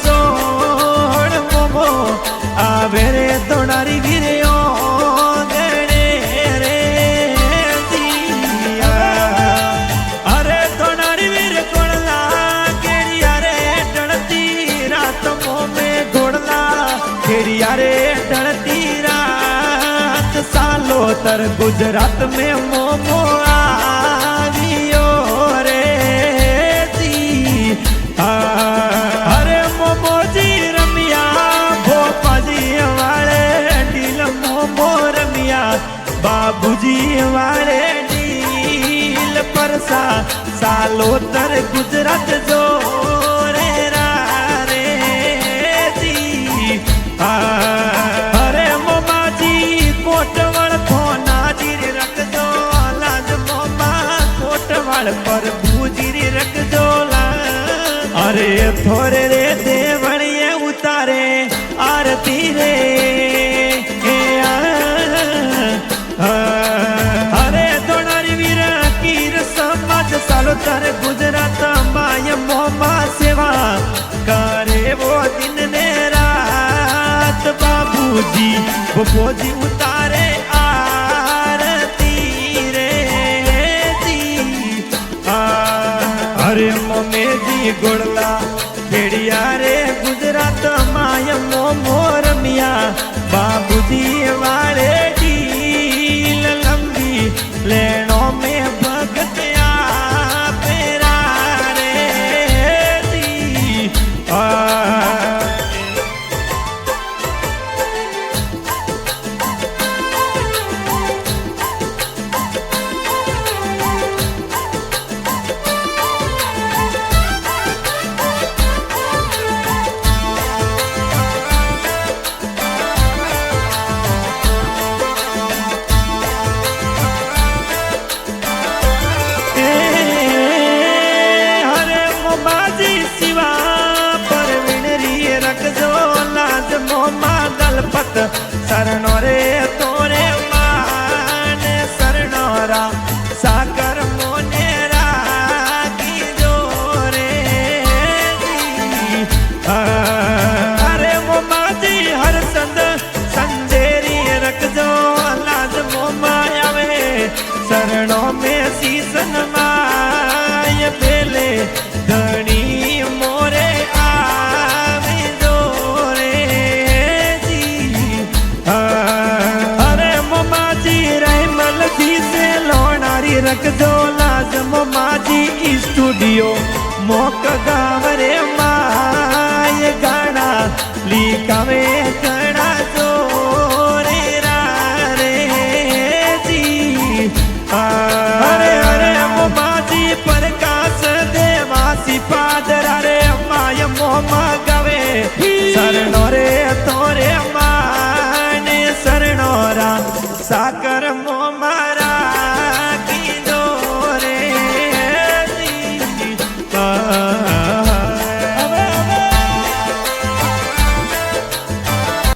सोण मोमो आवे रे दोनारी वीरियो गणे रे दिया अरे दोनारी वीर कोड़ला केड़िया रे डलती रात मोमे घोड़ला केड़िया रे डलती रात सालो तर गुजरात में मोमो आवियो रे अरे मोमो जी रमिया भोपाजी वाले डील मोमो रमिया बाबूजी वाले डील परसा सालो तर गुजरात जो रे रा रे दी अरे मोमा जी कोटवड़ खोना जी रख दो लाज मोमा कोटवड़ पर भूजी रख दो अरे थोड़े रे देवड़िए उतारे आरती रे अरे दोनारी वीर कीर समाज सालो तर गुजरात माय मोमा सेवा करे वो दिन ने रात बाबूजी वो फौजी उतारे आरती रे अरे मोमे जी गोड़ला केड़िया रे गुजरात माय मोमो रमिया बाबूजी वाले डील लंबी लेनो में भगत पेरा रे दी शरणो रे तोरे मान शरणोरा साकर मोने रागी जो रे अरे मोमा जी हर संद संजेरी रख जो लाज मोमा आवे शरणों में सीसन माय पेले धनी मोरे आवे जो रे अरे मोमा जी रहमल जी से लोनारी रख दो लाजमो माजी स्टूडियो मोक गावरे माय गाना लिखावे गणा जो रे रा रे जी अरे अरे मोमा जी प्रकाश देवासी पादरा रे माय मोमा गावे शरणो रे तोरे शरणोरा साकर